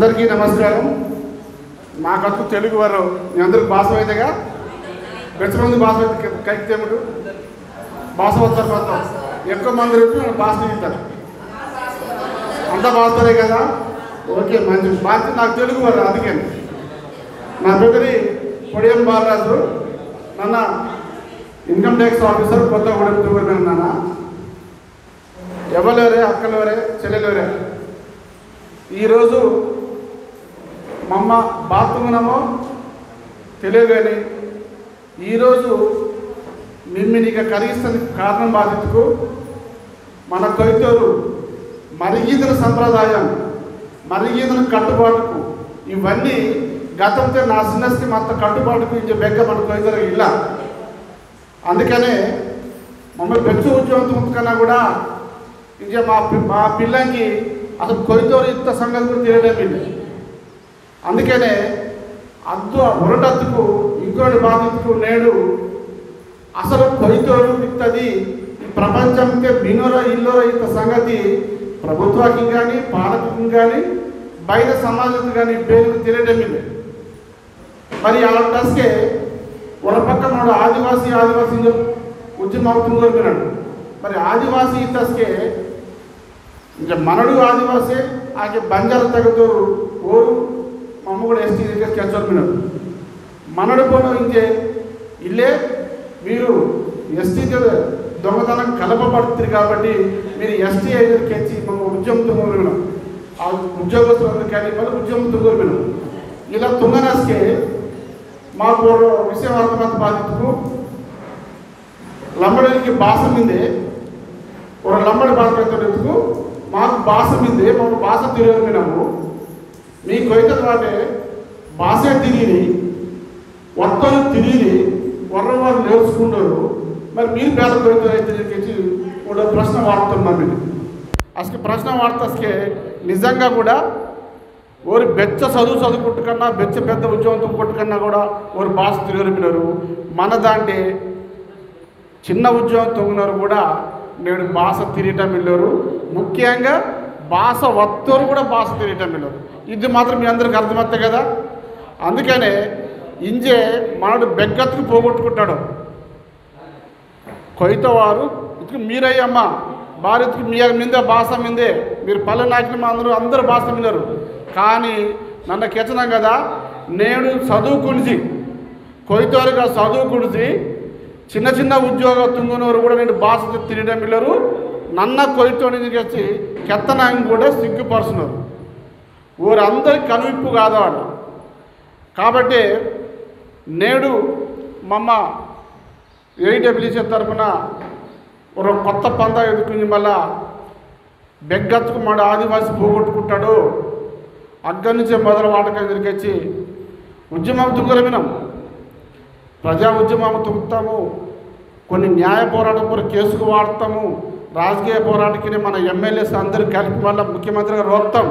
అందరికీ నమస్కారం. నాకంటూ తెలుగు వారు మీ అందరికి భాష అయితేగా బెచ్చమంది భాష అయితే కైతేముడు భాష వస్తారు మొత్తం ఎక్కువ మంది రేపు భాష తింటారు అంతా భాషలే కదా. ఓకే మంచి భాష నాకు తెలుగు వారు. అందుకే నా పేరు పొడియం బాలరాజు. నన్న ఇన్కమ్ ట్యాక్స్ ఆఫీసర్ కొత్తగూడెం తూర్పు. నాన్న ఎవరెవరే అక్కలెవరే చెల్లెలెవరే ఈరోజు మా అమ్మ బాత్రూమునమో తెలియదు కానీ ఈరోజు మిమ్మల్ని కలిగిస్తుంది కారణం బాధితుకు మన కొయ్యూరు మరిగీతల సంప్రదాయం మరిగీతల కట్టుబాటుకు ఇవన్నీ గతంతో నా చిన్నస్కి మొత్తం కట్టుబాటుకు ఇంక బెగ్గ మన కొయ్యూరు ఇలా. అందుకనే మమ్మల్ని పెంచు ఉద్యోగం కన్నా కూడా ఇంక మా పిల్లకి అసలు కొయ్యూరు ఇంత సంగతి కూడా తెలియడం లేదు. అందుకనే ఉరటద్దుకు ఇంకోటి బాధితుకు నేడు అసలు కొయ్యూరు ఇస్తుంది ఈ ప్రపంచంకే బినోర ఇల్లోర ఇంత సంగతి ప్రభుత్వానికి కానీ పాలకుకి కానీ బయట సమాజం కానీ పేరు తెలియడం లేదు. మరి అలాంటికే ఒక పక్క మన ఆదివాసీ ఉద్యమం అవుతుంది కోరుకున్నాడు. మరి ఆదివాసీ ఇతస్కే ఇంకా మనడు ఆదివాసీ ఆకే బంజారా తగ్గుతారు ఓరు మమ్మ కూడా ఎస్టీ కెచ్చోర్మినాడు మనడు పోను ఇంకే ఇల్లే మీరు ఎస్టీ దొంగతనం కలపబడుతుంది కాబట్టి మీరు ఎస్టీ ఐదుకి వచ్చి మమ్మ ఉద్యమంతో కోరుకున్నాం. ఆ ఉద్యోగస్తులందరూ కానీ మళ్ళీ ఉద్యమంతో కోరుకున్నాం. ఇలా తుంగనాస్కే మాకు విషయం అర్థమంత బాధితుకు లంబడికి భాష మీదే ఒక లంబడి బాధపడుతున్నందుకు మాకు భాష మీదే మాకు భాష తెలియదు. మీ కొయ్యూరు వాటే భాష తిరిగి ఒక్కరు తిరిగి వాళ్ళు నేర్చుకుంటారు. మరి మీరు పేద కొయ్యూరు అయితే కూడా ప్రశ్న వాడుతున్నాం. మీరు అసలు ప్రశ్న వాడితే నిజంగా కూడా ఓరి బెచ్చ చదువుకుంటు కన్నా బెచ్చ పెద్ద ఉద్యోగం కొట్టుకన్నా కూడా ఓరి భాష తెలియరు. మన దాంట్లో చిన్న ఉద్యోగం తొంగినారు కూడా నేడు భాష తిరగటం వెళ్ళారు. ముఖ్యంగా భాష వత్తోరు కూడా భాష తిరగటం వెళ్ళారు. ఇది మాత్రం మీ అందరికి అర్థమవుతాయి కదా. అందుకనే ఇంజే మనడు బెగ్గత్తుకు పోగొట్టుకుంటాడు. కొయ్యూరు వారు ఇటుకు మీరయ్యమ్మ భారత్కి మీ మీదే భాష మీదే మీరు పల్లె నాయకులు అందరూ భాష విన్నారు. కానీ నన్ను కెచ్చనం కదా నేను చదువుకునిసి కొయ్యూరుగా చదువుకునిసి చిన్న చిన్న ఉద్యోగం తుంగునవారు కూడా నేను భాష తినడం వెళ్ళరు. నన్న కొయ్యూరు నుంచి వచ్చి కెత్తనాన్ని కూడా సిగ్గుపరుస్తున్నారు. ఊరందరికి కనువిప్పు కాదు వాడు. కాబట్టి నేడు మమ్మ ఏడబ్ల్యూసీ తరఫున ఒక కొత్త పందా ఎదుర్కొని మళ్ళా బెగ్గత్తుకు మన ఆదివాసి పోగొట్టుకుంటాడు. అక్కడి నుంచే మొదలు వాటకం తిరిగొచ్చి ఉద్యమం తుంగరమినాం. ప్రజా ఉద్యమం తుంగుతాము. కొన్ని న్యాయ పోరాటం కూడా కేసుకు వాడతాము. రాజకీయ పోరాటానికి మన ఎమ్మెల్యేస్ అందరూ కలిపి వల్ల ముఖ్యమంత్రిగా రోస్తాం.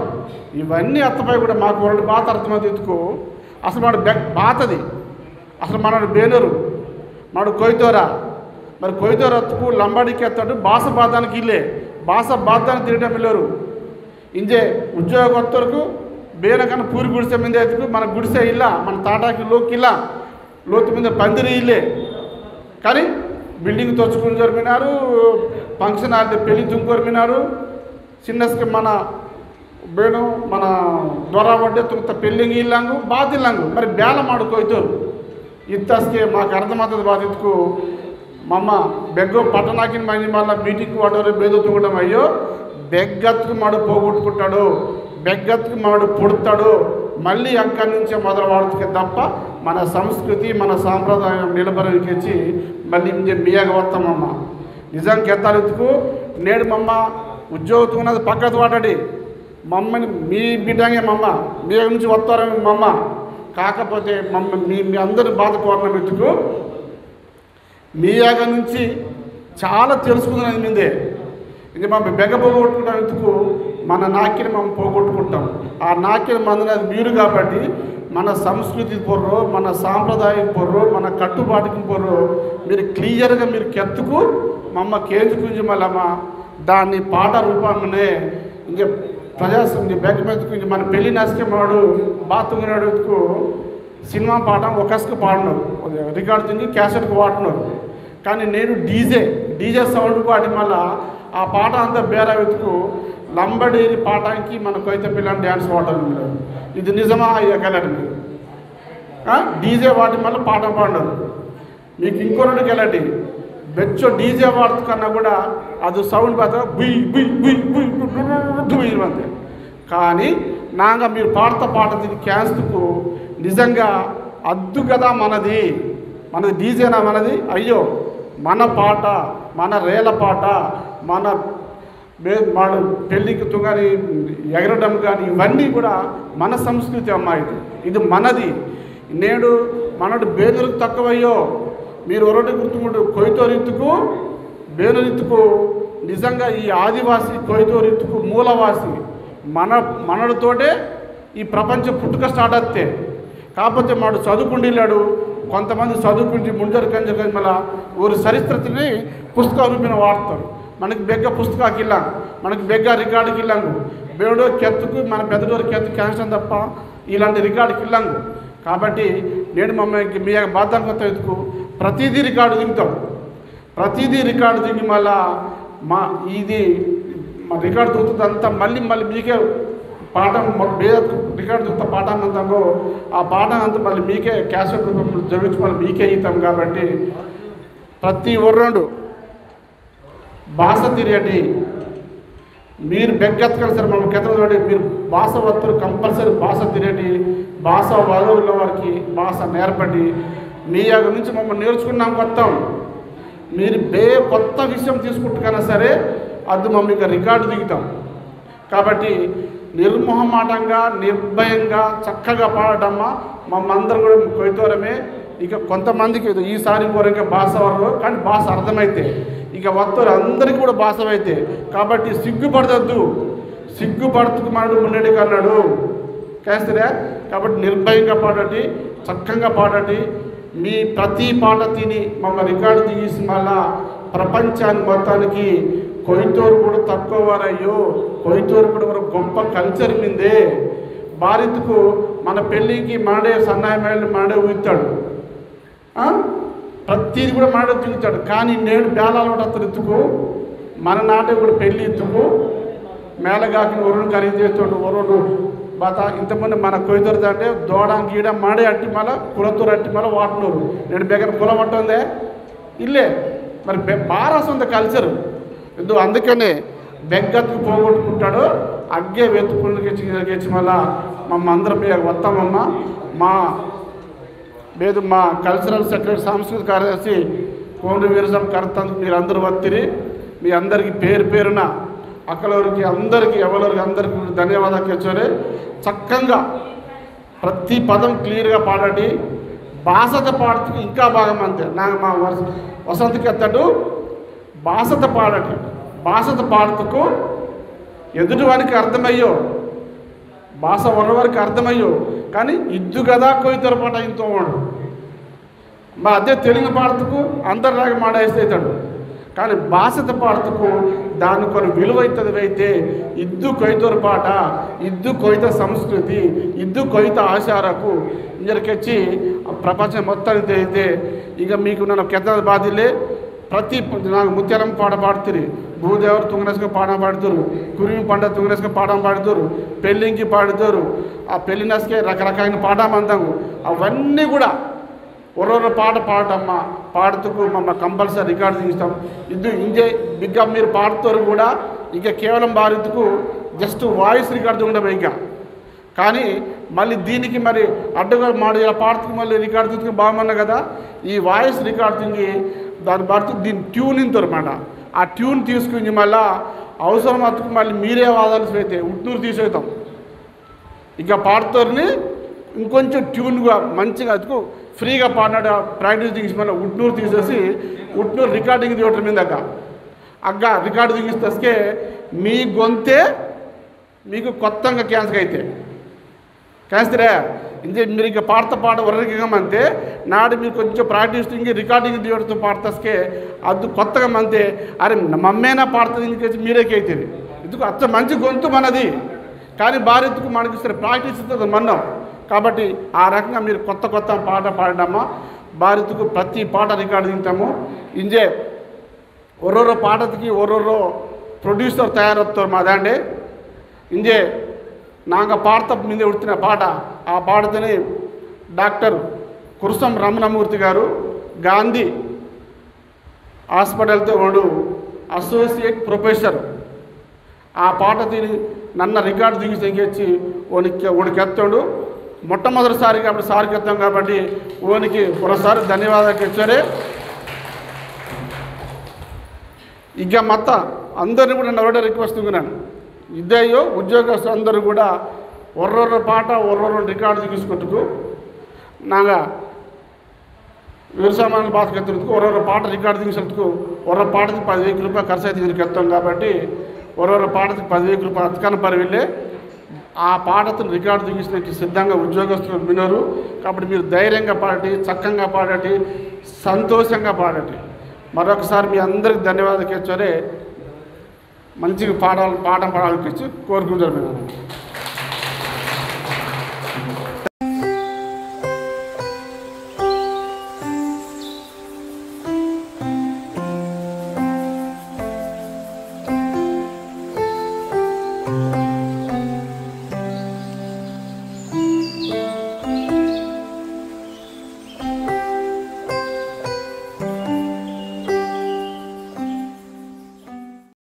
ఇవన్నీ అత్తపై కూడా మాకు రెండు బాత అర్థమవుతుందికు అసలు మన బాతది అసలు మన బేనూరు మన కొయ్యూరా. మరి కొయ్యూరు అత్తుకు లంబాడికి ఎత్తాడు భాష బాధానికి ఇల్లే భాష బాధానికి తిరగడం వెళ్ళారు. ఇంజే ఉద్యోగస్తులకు బేన కన్నా పూరి గుడిసె మీద ఎత్తుకు మన గుడిసె ఇల్లా మన తాటాకి లోకిల్లా లోతు మీద పందిరి ఇల్లే. కానీ బిల్డింగ్ తొచ్చుకుని జరిపినారు. ఫంక్షన్ హాల్ పెళ్లి తుంకొరిమినారు. చిన్నస్కి మన బేను మన దొర పడ్డే తుంత పెళ్ళింగ్ ఇల్లాంగు బాతిల్లాంగు మరి బేల మాడు కొయ్యూరు ఇత్తస్కి మాకు అర్థమవుతుంది. బాధితుకు మమ్మ బెగ్గో పట్టణాకి మంది మళ్ళీ మీటింగ్కి వాటర్ బేదో తుంగడం అయ్యో బెగ్గత్తుకు మాడు పోగొట్టుకుంటాడు. బెగ్గత్తుకు మాడు పుడతాడు. మళ్ళీ అక్కడి నుంచే మొదలు వాడుతుంది తప్ప మన సంస్కృతి మన సాంప్రదాయం నిలబడికి మళ్ళీ బియ్యగ వస్తామమ్మ. నిజానికి ఎత్తాలెత్తుకు నేడు మమ్మ ఉద్యోగం ఉన్నది పక్కకు వాడడి మమ్మల్ని మీ బిడ్డంగే మమ్మ మీ నుంచి వస్తారని మమ్మ. కాకపోతే మమ్మ మీ అందరి బాధ కోరడం ఎత్తుకు మీయాగ నుంచి చాలా తెలుసుకున్నది మీదే. ఇది మా బెగ్గ పోగొట్టుకుంటాం ఎందుకు మన నాకిని మనం పోగొట్టుకుంటాం. ఆ నాకిని మందినది మీరు కాబట్టి మన సంస్కృతి పొర్రో మన సాంప్రదాయం పొర్రో మన కట్టుబాటుకి పొర్రో మీరు క్లియర్గా మీరు కెత్తుకు మమ్మ కేంద్ర గురించి మళ్ళమ్మ దాన్ని పాట రూపంలోనే ఇంక ప్రజాస్వామ్య బ్యాక్ మెచ్చుకు మన పెళ్లి నసుకే మాడు బాత్రూమ్కు సినిమా పాట ఒకసుకు పాడినారు, రికార్డు తింగి క్యాసెట్కి వాడుతున్నారు. కానీ నేను డీజే సౌండ్కు వాటి మళ్ళీ ఆ పాట అంతా బేరా వెతుకు లంబడేరి పాటానికి మన కొయిత పిల్లని డ్యాన్స్ వాడడం లేదు. ఇది నిజమా అయ్యగలరు మీరు? డీజే వాటి మళ్ళీ పాట పాడినారు. మీకు ఇంకో రెండు గెలండి బెచ్చో డీజే వాడుతు కన్నా కూడా అది సౌండ్ పాత బుయ్ బుయ్ బుయ్ బుయ్ బుయ్ అంతే. కానీ నాగా మీరు పాడతా పాట దీన్ని క్యాన్స్కు నిజంగా అద్దు కదా మనది డీజేనా మనది? అయ్యో మన పాట, మన రేల పాట, మన పెళ్ళికి తుంగని ఎగరడం కానీ ఇవన్నీ కూడా మన సంస్కృతి అమ్మాయి. ఇది మనది. నేడు మనడు బేనులకు తక్కువయ్యో మీరు ఒరటి గుర్తుకుంటూ కొయ్యతోరిత్తుకు బేనురిత్తుకు నిజంగా ఈ ఆదివాసి కొయ్యతోరిత్తుకు మూలవాసి మనడితోటే ఈ ప్రపంచం పుట్టుక స్టార్ట్ అవుతే. కాకపోతే మాడు చదువుకుండిల్లాడు, కొంతమంది చదువుకుంటే ముందరు కంచె మళ్ళీ ఊరి చరిత్రని పుస్తక రూపేణ వాడతారు. మనకి బెగ్గ పుస్తకాకి ఇల్లాం, మనకి బెగ్గ రికార్డుకి ఇల్లాంగు, బేడో కెత్తుకు మన పెద్దడోరు కెత్తు క్యాన్సర్ తప్ప ఇలాంటి రికార్డుకి ఇల్లాంగు. కాబట్టి నేను మమ్మల్ని మీ బాధ్యత కొత్త ఎత్తుకు ప్రతిదీ రికార్డు దిగుతాం. ప్రతిదీ రికార్డు దిగి మళ్ళా ఇది రికార్డు దిగుతుందంతా మళ్ళీ మీకే పాఠం రికార్డు దిగుతా పాఠం అంతాగో ఆ పాఠం అంతా మళ్ళీ మీకే క్యాసెట్ రూపంలో జరుగుతు మళ్ళీ మీకే ఇస్తాం. కాబట్టి ప్రతి ఒర్రండు భాష తిరిగటి మీరు బెగ్గెత్తకలు సార్ మమ్మల్ని కెత్తడి మీరు భాష వస్తారు కంపల్సరీ భాష తిరిగటి భాష వదవుల వారికి భాష నేర్పడి మీ దగ్గర నుంచి మమ్మల్ని నేర్చుకున్నాం కొత్తాం. మీరు కొత్త విషయం తీసుకుంటున్నా సరే అది మమ్మల్ని రికార్డు దిగుతాం. కాబట్టి నిర్మోహమాటంగా నిర్భయంగా చక్కగా పాడటమ్మా మమ్మందరూ కూడా కొయ్యతోరమే. ఇక కొంతమందికి ఈసారి కోరిక భాష వరకు కానీ భాష అర్థమైతే ఇక వస్తారు అందరికీ కూడా భాష అయితే. కాబట్టి సిగ్గుపడద్దు, సిగ్గుపడుతుకు మనడు మున్నడికి అన్నాడు కేస్తరే. కాబట్టి నిర్భయంగా పాడటి, చక్కగా పాడటి. మీ ప్రతి పాట తిని మమ్మల్ని రికార్డు తీసి మళ్ళా ప్రపంచాన్ని మొత్తానికి కొయ్యతోరు కూడా తక్కువ వారయ్యో, కొయ్యతోరు కూడా ఒక గొప్ప కల్చర్ మిందే. భారత్కు మన పెళ్ళికి మనడే సన్నాయమాయలు మనడే ఊతాడు, ప్రతిది కూడా మనడే తిరుగుతాడు. కానీ నేడు బేలాలు అతను ఎత్తుకు మన నాటే కూడా పెళ్ళి ఎత్తుకు మేళగాకి ఒరుణు ఖరీదు చేస్తాడు. ఒరుడు బాత ఇంతమంది మన కొయ్యతోరుతా అంటే దోడ గీడ మాడే అట్టి మళ్ళీ కులతూరు అట్టి మళ్ళీ వాటినూరు నేను బెగర కులం అంటుందే ఇల్లే. మరి బారాస్ ఉంది కల్చరు ఎందుకు అందుకనే బెగ్గత్తుకు పోగొట్టుకుంటాడు. అగ్గే వెతుకుళ్ళకి మళ్ళా మమ్మందరం వస్తామమ్మ. మా కల్చరల్ సెక్రటరీ సాంస్కృతిక కార్యదర్శి కోండ్రి వీరసం కర్తందుకు మీరు అందరూ వత్తిరి. మీ అందరికీ పేరు పేరున అక్కలవరికి అందరికీ ఎవరికి అందరికీ ధన్యవాదాలు తెచ్చారు. చక్కగా ప్రతి పదం క్లియర్గా పాడండి. భాషతో పాడుతూ ఇంకా బాగా అంతే. నాకు మా వసంతకి ఎత్తడు భాషతో పాడండి. భాషతో పాడుతూ ఎదుటివానికి అర్థమయ్యో, భాష ఉన్నవారికి అర్థమయ్యో. కానీ ఇద్దు కదా కొయ్యతోర పాట ఇంతో వాడు మా అదే తెలుగు పాడుతూ అందరిలాగా మాడేస్తాడు. కానీ భాషతో పాడుతూ దాని కొన్ని విలువైతుంది. అయితే ఇద్దు కొయ్యతోర పాట, ఇద్దు కొయ్యత సంస్కృతి, ఇద్దు కొయ్యత ఆచారకు ఇంజరికొచ్చి ప్రపంచం మొత్తానికి అయితే ఇక మీకు నన్ను కెత్త బాధిలే. ప్రతి నాకు ముత్యాలం పాట పాడుతుంది, భూదేవరు తుంగనేసుక పాట పాడుతారు, కురిమి పంట తుంగనేసుక పాట పాడుతారు, పెళ్ళింకి పాడుతారు. ఆ పెళ్లి నసుకే రకరకాల పాట అందాము. అవన్నీ కూడా ఒరొర పాట పాడటమ్మా పాడుతూ మమ్మల్ని కంపల్సరీ రికార్డు తీస్తాం. ఇది ఇంజే బిగ్గా మీరు పాడుతారు కూడా ఇక కేవలం భారత్కు జస్ట్ వాయిస్ రికార్డు ఉండవు ఇక. కానీ మళ్ళీ దీనికి మరి అడ్డుగా మాడు ఇలా పాడుతూ మళ్ళీ రికార్డు తీసుకుని బాగున్నా కదా. ఈ వాయిస్ రికార్డు తింగి దాని పాడుతూ దీన్ని ట్యూన్ ఇంతారు అన్నమాట. ఆ ట్యూన్ తీసుకుని మళ్ళీ అవసరం అతుకు మళ్ళీ మీరే వాదాల్సి అయితే ఉట్నూరు తీసేద్దాం. ఇక పాడుతారుని ఇంకొంచెం ట్యూన్గా మంచిగా అతుకు ఫ్రీగా పాడినాడు ప్రాక్టీస్ దిగిసి మళ్ళీ ఉట్నూరు తీసేసి ఉట్నూరు రికార్డింగ్ తీయటం మీద అగ్గ రికార్డు దిగిస్తే మీ గొంతే మీకు కొత్తగా క్యాన్సర్ అయితే క్యాన్సరే ఇంకే మీరు ఇంకా పాడతా పాట వరకంతే నాడు మీరు కొంచెం ప్రాక్టీస్ ఇంక రికార్డింగ్ తీయడంతో పాడతాకే అది కొత్తగా అంతే. అరే మమ్మేనా పాడుతుంది ఇంకేసి మీరేకి అవుతుంది. ఎందుకు అచ్చ మంచి గొంతు మనది, కానీ భారత్కు మనకి ఇస్తే ప్రాక్టీస్ ఇస్తుంది మన్నం కాబట్టి ఆ రకంగా మీరు కొత్త కొత్త పాట పాడమ్మా భారత్కు ప్రతి పాట రికార్డు తింటాము ఇంజే ఒరొరో పాటకి ఒరొరో ప్రొడ్యూసర్ తయారవుతారు మాదండి ఇంజే నాంగ పాడత మీద ఉడిచిన పాట ఆ పాటతోనే డాక్టర్ కురుసం రమణమూర్తి గారు గాంధీ హాస్పిటల్తో వాడు అసోసియేట్ ప్రొఫెసర్ ఆ పాట తిని నన్న రికార్డు దిగి తెగించి ఓనికి ఎత్తాడు మొట్టమొదటిసారిగా అప్పుడు సార్కి ఎత్తాం కాబట్టి ఓనికి ఒకసారి ధన్యవాదాలు ఇచ్చారే ఇక మొత్త అందరినీ కూడా నేను ఒకటే రిక్వెస్ట్ ఉన్నాను ఇద్దయ్యో ఉద్యోగస్తులు అందరూ కూడా ఒర్రొర్ర పాట ఒర్రొర్ర రికార్డు తీసుకొట్టుకు నాగా వ్యవసాయ బాధకు ఎత్తుకు ఒరొర పాట రికార్డు తీసుకు ఒరొర పాటకి 10,000 రూపాయలు ఖర్చు అయితే దీనికి ఎత్తాం కాబట్టి ఒరొర పాటకి 10,000 రూపాయలు అతకన పరి వెళ్ళే ఆ పాటతో రికార్డు దిగించడానికి సిద్ధంగా ఉద్యోగస్తులు వినరు కాబట్టి మీరు ధైర్యంగా పాడటి చక్కగా పాడటి సంతోషంగా పాడటి మరొకసారి మీ అందరికి ధన్యవాదాలు ఇచ్చారే మంచిగా పాఠం పాడాలని కోరుకుంటారు మేము